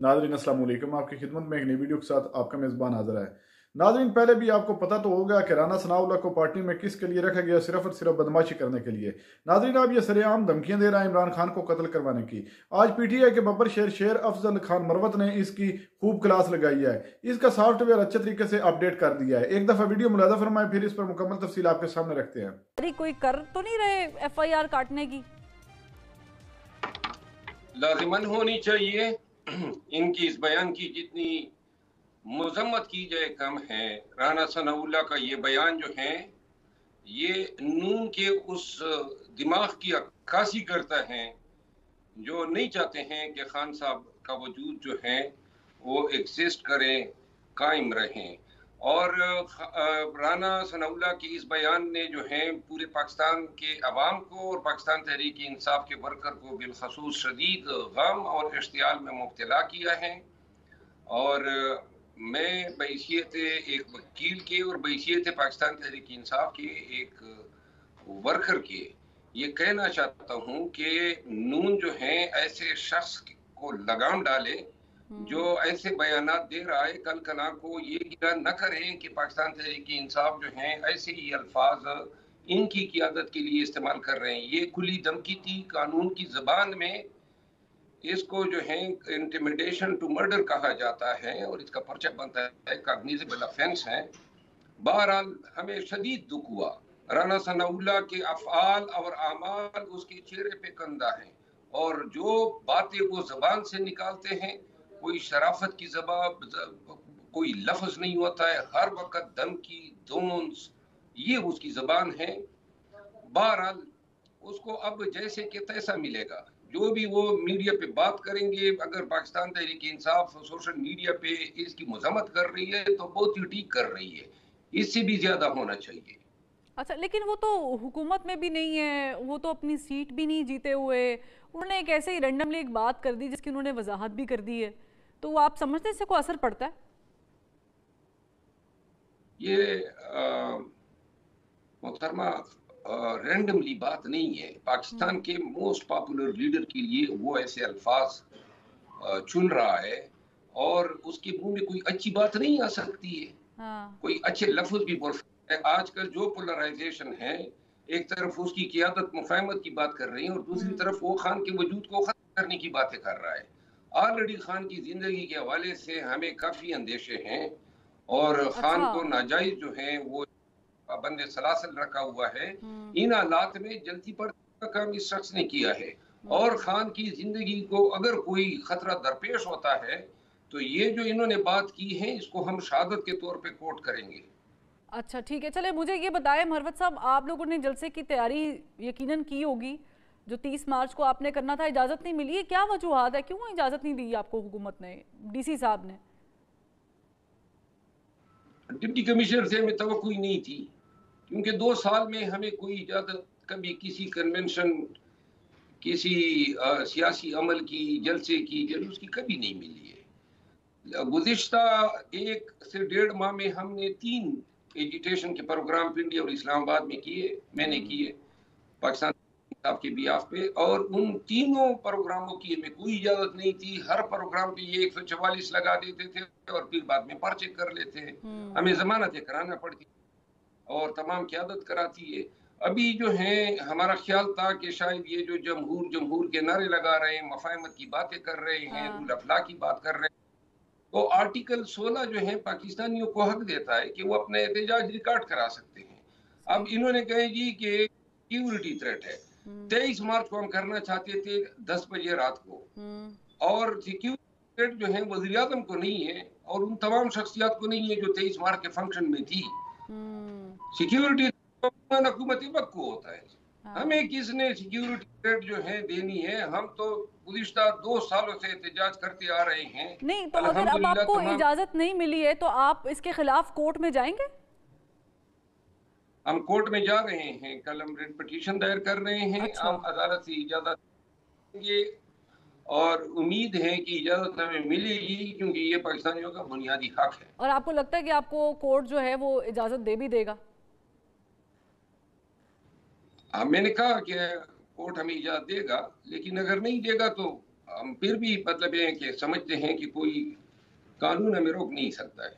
नाज़रीन अस्सलाम वालेकुम। आपकी खिदमत में एक नई वीडियो के साथ आपका मेज़बान हाज़िर है। नाज़रीन, पहले भी आपको पता तो होगा कि राना सनाउल्लाह को पार्टी में किसके लिए रखा गया, सिर्फ और सिर्फ बदमाशी करने के लिए। नाज़रीन, अब ये सरेआम धमकियां दे रहा है इमरान खान को कत्ल करवाने की। आज पीटीआई के बब्बर शेर अफजल खान मरवत ने इसकी खूब क्लास लगाई है। इसका सॉफ्टवेयर अच्छे तरीके से अपडेट कर दिया है। एक दफ़ा वीडियो मुलाजा फरमाए, फिर इस पर मुकम्मल तफसील आपके सामने रखते हैं। अरे कोई कर तो नहीं रहे एफआईआर काटने की? लाजिमन होनी चाहिए। इनकी इस बयान की जितनी मजम्मत की जाए कम है। राना सनाउल्लाह का ये बयान जो है ये नून के उस दिमाग की अक्कासी करता है जो नहीं चाहते हैं कि खान साहब का वजूद जो है वो एग्जिस्ट करें, कायम रहें। और राना सनाउल्लाह के इस बयान ने जो है पूरे पाकिस्तान के अवाम को और पाकिस्तान तहरीक इंसाफ के वर्कर को बिलखसूस शदीद गम और इश्तियाल में मुब्तला किया है। और मैं बहैसियत एक वकील के और बहैसियत पाकिस्तान तहरीक इंसाफ के एक वर्कर के ये कहना चाहता हूँ कि नून जो है ऐसे शख्स को लगाम डाले जो ऐसे बयानात दे रहा है। कल कना को ये गिला न करें कि पाकिस्तान तहरीक इंसाफ जो है ऐसे ही अल्फाज इनकी क़ियादत के लिए इस्तेमाल कर रहे हैं। ये खुली धमकी थी। कानून की ज़बान में इसको जो है इंटिमिडेशन टू मर्डर कहा जाता है और इसका पर्चा बनता है, कॉग्निजेबल ऑफेंस है। बहरहाल हमें शदीद दुख हुआ। राना सनाउल्लाह के अफ़आल और आमाल उसके चेहरे पे कंधा है और जो बातें वो ज़बान से निकालते हैं कोई शराफत की ज़बान, कोई लफ्ज़ नहीं होता है। हर वक्त धमकी धोंस ये उसकी ज़बान है। बहरहाल उसको अब जैसे कि तैसा मिलेगा। जो भी वो मीडिया पे बात करेंगे, अगर पाकिस्तान तहरीक इंसाफ सोशल मीडिया पे इसकी मजम्मत कर रही है तो बहुत ही ठीक कर रही है। इससे भी ज्यादा होना चाहिए। अच्छा, लेकिन वो तो हुकूमत में भी नहीं है, वो तो अपनी सीट भी नहीं जीते हुए, उन्होंने एक ऐसे ही रैंडमली एक बात कर दी जिसकी उन्होंने वजाहत भी कर दी है। तो आप समझते हैं इससे कोई असर पड़ता है? ये मोहतरमा रैंडमली बात नहीं है। पाकिस्तान के मोस्ट पॉपुलर लीडर के लिए वो ऐसे अल्फाज चुन रहा है और उसके मुंह में कोई अच्छी बात नहीं आ सकती है। हाँ। कोई अच्छे लफ्ज भी बोल सकता है। आजकल जो पोलराइजेशन है, एक तरफ उसकी क़ियादत मुफाहमत की बात कर रही है और दूसरी तरफ वो खान के वजूद को खत्म करने की बातें कर रहा है। ऑलरेडी खान की जिंदगी के हवाले से हमें काफी अंदेशे हैं और खान अच्छा। को नाजायज जो है वो बंदे सलासल रखा हुआ है। इन हालात में जल्दी पर काम इस शख्स ने किया है और खान की जिंदगी को अगर कोई खतरा दरपेश होता है तो ये जो इन्होंने बात की है इसको हम शहादत के तौर पे कोट करेंगे। अच्छा ठीक है, चले मुझे ये बताएं मरवत साहब, आप लोगों ने जलसे की तैयारी यकीनन की होगी जो 30 मार्च को आपने करना था, इजाज़त नहीं मिली है, क्या वजूहात है, क्यों इजाज़त नहीं दी आपको हुकूमत ने, डीसी साहब ने? डिप्टी कमिश्नर से हमें तवक्को ही नहीं थी क्योंकि 2 साल में हमें कोई इजाजत कभी किसी कन्वेंशन, किसी सियासी अमल की, जलसे की, जलूस की कभी नहीं मिली है। गुज़िश्ता 1 से 1.5 माह में हमने 3 एजिटेशन के प्रोग्राम पिंडी और इस्लामाबाद में किए, मैंने किए पाकिस्तान के बिहाफ पे, और उन तीनों प्रोग्रामों की हमें कोई इजाजत नहीं थी। हर प्रोग्राम पे ये 144 लगा देते थे और फिर बाद में पर्चे कर लेते हैं। हमें जमानतें कराना पड़ती और तमाम क़यादत कराती है। अभी जो है हमारा ख्याल था कि शायद ये जो जमहूर जमहूर के नारे लगा रहे हैं, मफाहमत की बातें कर रहे हैं, रूल ऑफ लॉ की बात कर रहे हैं, तो आर्टिकल 16 जो है पाकिस्तानियों को हक देता है कि वो अपने एहतजाज रिकॉर्ड करा सकते हैं। अब इन्होंने कहे जी कि सिक्योरिटी थ्रेट है। 23 मार्च को हम करना चाहते थे 10 बजे रात को, और सिक्योरिटी थ्रेट जो है वज़ीर आज़म को नहीं है और उन तमाम शख्सियात को नहीं है जो 23 मार्च के फंक्शन में थी। सिक्योरिटी हुकूमत वक्त को होता है। हमें किसने सिक्योरिटी थ्रेट जो है देनी है? हम तो गुज़िश्ता 2 सालों से एहतजाज करते आ रहे हैं। नहीं तो अगर अब आपको इजाजत नहीं मिली है तो आप इसके खिलाफ कोर्ट में जाएंगे? हम कोर्ट में जा रहे हैं, कल हम रिट पिटीशन दायर कर रहे हैं। अच्छा। हम अदालत से इजाजत देंगे और उम्मीद है कि इजाजत हमें मिलेगी क्योंकि ये पाकिस्तानियों का बुनियादी हक है। और आपको लगता है कि आपको कोर्ट जो है वो इजाजत दे भी देगा? मैंने कहा कि कोर्ट हमें इजाजत देगा, लेकिन अगर नहीं देगा तो हम फिर भी मतलब है कि समझते हैं कि कोई कानून हमें रोक नहीं सकता है।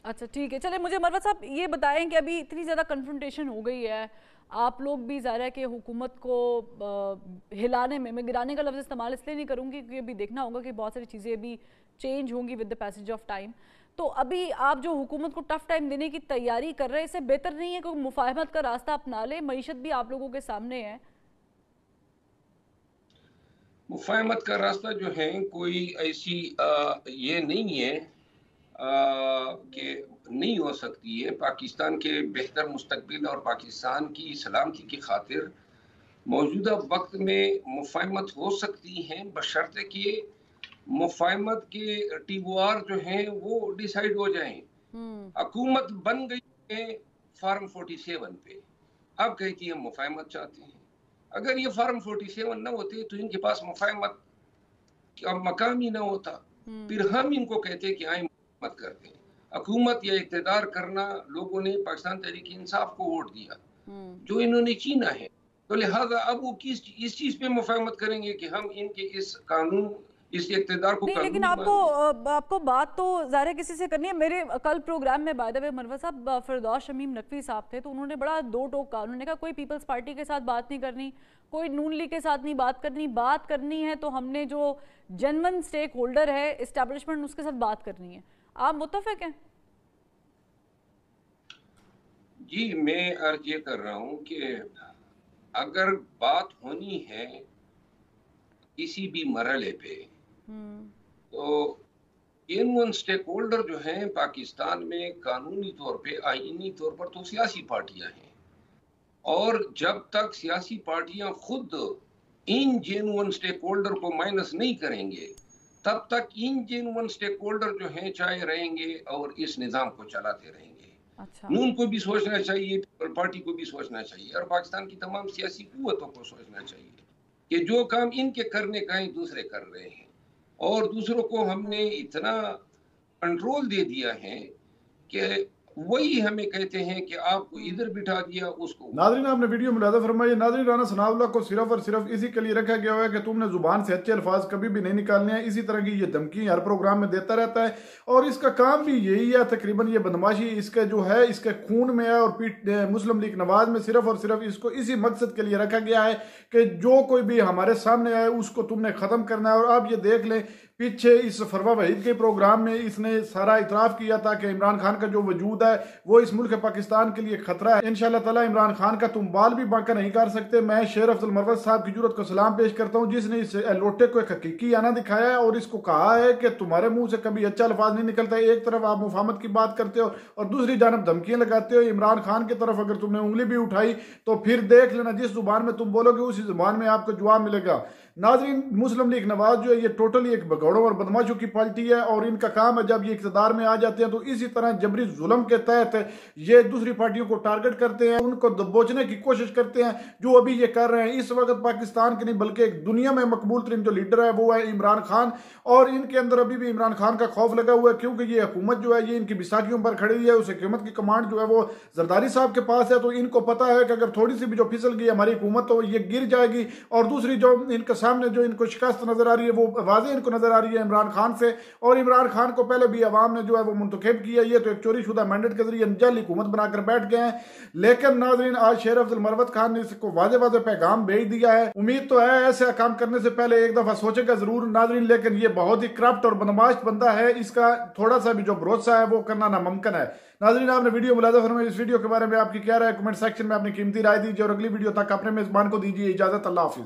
अच्छा ठीक है, चले मुझे मरवत साहब ये बताएं कि अभी इतनी ज़्यादा कन्फ्रंटेशन हो गई है, आप लोग भी ज़ाहिर है कि हुकूमत को हिलाने में, मैं गिराने का लफ्ज़ इस्तेमाल इसलिए नहीं करूँगी क्योंकि अभी देखना होगा कि बहुत सारी चीज़ें अभी चेंज होंगी with the passage of time. तो अभी आप जो हुकूमत को टफ टाइम देने की तैयारी कर रहे हैं, इससे बेहतर नहीं है कि मुफाहमत का रास्ता अपना ले? मईशत भी आप लोगों के सामने है। मुफाहमत का रास्ता जो है कोई ऐसी ये नहीं है कि नहीं हो सकती है। पाकिस्तान के बेहतर मुस्तकबिल और पाकिस्तान की सलामती की खातिर मौजूदा वक्त में मुफाहमत हो सकती है, बशर्ते कि मुफाहमत के टीओआर जो हैं वो डिसाइड हो जाएं। हुकूमत बन गई है फार्म 47 पे, अब कहती है मुफाहमत चाहते हैं। अगर ये फार्म 47 ना होते तो इनके पास मुफाहमत का मकाम ही ना होता, फिर हम इनको कहते कि आए मत करते हैं। हुकूमत या इक़्तिदार करना, लोगों ने पाकिस्तान तहरीक इंसाफ को वोट दिया जो इन्होंने चीना है, तो लिहाजा अब वो इस चीज पे मुफाहमत करेंगे कि हम इनके इस कानून, इस इक़्तिदार को नहीं, लेकिन आपको बात तो ज़ाहिर किसी से करनी है। मेरे कल प्रोग्राम में बाय द वे मरवत साहब फिरदौस शमीम नकवी साहब थे, तो उन्होंने बड़ा दो टोक कहा। उन्होंने कहा कोई पीपल्स पार्टी के साथ बात नहीं करनी, कोई नून लीग के साथ नहीं बात करनी है तो हमने जो जेन्युइन स्टेक होल्डर है इस्टेब्लिशमेंट, उसके साथ बात करनी है। आप मुत्तफिक हैं? जी, मैं अर्ज ये कर रहा हूँ कि अगर बात होनी है किसी भी मरहले पे, तो जेन्युइन स्टेक होल्डर जो हैं पाकिस्तान में कानूनी तौर पे, आईनी तौर पर तो सियासी पार्टियां हैं, और जब तक सियासी पार्टियां खुद इन जेन्युइन स्टेक होल्डर को माइनस नहीं करेंगे, तब तक इन जेन्युइन स्टेक होल्डर जो हैं चाहे रहेंगे और इस निज़ाम को चलाते रहेंगे। अच्छा। नून को भी सोचना चाहिए, पीपल पार्टी को भी सोचना चाहिए, और पाकिस्तान की तमाम सियासी कुव्वतों को सोचना चाहिए कि जो काम इनके करने का ही दूसरे कर रहे हैं, और दूसरों को हमने इतना कंट्रोल दे दिया है कि वही हमें कहते हैं कि आपको इधर बिठा दिया, उसको। नाज़रीन, आपने वीडियो मुलाज़ा फरमाइए। नाज़रीन, राना सनाउल्लाह को सिर्फ और सिर्फ इसी के लिए रखा गया हुआ है कि तुमने जुबान से अच्छे अल्फाज कभी भी नहीं निकालने हैं। इसी तरह की ये धमकी हर प्रोग्राम में देता रहता है, और इसका काम भी यही है। तकरीबन ये बदमाशी इसके जो है इसके खून में है, और मुस्लिम लीग नवाज में सिर्फ और सिर्फ इसको इसी मकसद के लिए रखा गया है कि जो कोई भी हमारे सामने आए उसको तुमने ख़त्म करना है। और आप ये देख लें, पीछे इस फरवा वहीद के प्रोग्राम में इसने सारा इतराफ़ किया था कि इमरान खान का जो वजूद है वो इस मुल्क पाकिस्तान के लिए खतरा है। इंशाअल्लाह ताला इमरान खान का तुम बाल भी बांका नहीं कर सकते। मैं शेर अफजल मरवत साहब की जुर्रत को सलाम पेश करता हूँ, जिसने इस लोटे को एक हकीकी आना दिखाया है और इसको कहा है कि तुम्हारे मुंह से कभी अच्छा अल्फाज नहीं निकलता। एक तरफ आप मुफाहमत की बात करते हो और दूसरी जानब धमकियां लगाते हो। इमरान खान की तरफ अगर तुमने उंगली भी उठाई तो फिर देख लेना, जिस जुबान में तुम बोलोगे उसी जुबान में आपको जवाब मिलेगा। नाजरीन, मुस्लिम लीग नवाज जो है ये टोटली एक भगौड़ों और बदमाशों की पार्टी है, और इनका काम है जब ये इक़्तिदार में आ जाते हैं तो इसी तरह जबरी जुल्म के तहत ये दूसरी पार्टियों को टारगेट करते हैं, उनको दबोचने की कोशिश करते हैं, जो अभी ये कर रहे हैं। इस वक्त पाकिस्तान के नहीं बल्कि एक दुनिया में मकबूल तरीन जो लीडर है वो है इमरान खान, और इनके अंदर अभी भी इमरान खान का खौफ लगा हुआ है, क्योंकि ये हुकूमत जो है ये इनकी बिसाखियों पर खड़ी है। उस हुकूमत की कमांड जो है वो जरदारी साहब के पास है, तो इनको पता है कि अगर थोड़ी सी भी जो फिसल गई हमारी हुकूमत तो ये गिर जाएगी। और दूसरी जो इनके सामने जो इनको शिकस्त नजर आ रही है वो वाज़ेह इनको नजर आ रही है इमरान खान से, और इमरान खान को पहले भी अवाम ने जो है वो मुंतखब किया। ये तो एक चोरी शुदा मैंडेट के जरिए जाली हुकूमत बनाकर बैठ गए हैं। लेकिन नाजरीन, आज शेर अफजल मरवत खान ने इसको वाज़ेह वाज़ेह पैगाम भेज दिया है। उम्मीद तो है ऐसे काम करने से पहले एक दफा सोचेगा जरूर नाजरीन, लेकिन ये बहुत ही करप्ट और बदमाश बंदा है, इसका थोड़ा सा भी जो भरोसा है वो करना नामुमकिन है। नाजरीन, आपने वीडियो मुलाज़ा फरमाइए। इस वीडियो के बारे में आपकी क्या राय है? कमेंट सेक्शन में अपनी कीमती राय दीजिए, और अगली वीडियो तक अपने मेजबान को दीजिए इजाजत। अल्लाह हाफिज।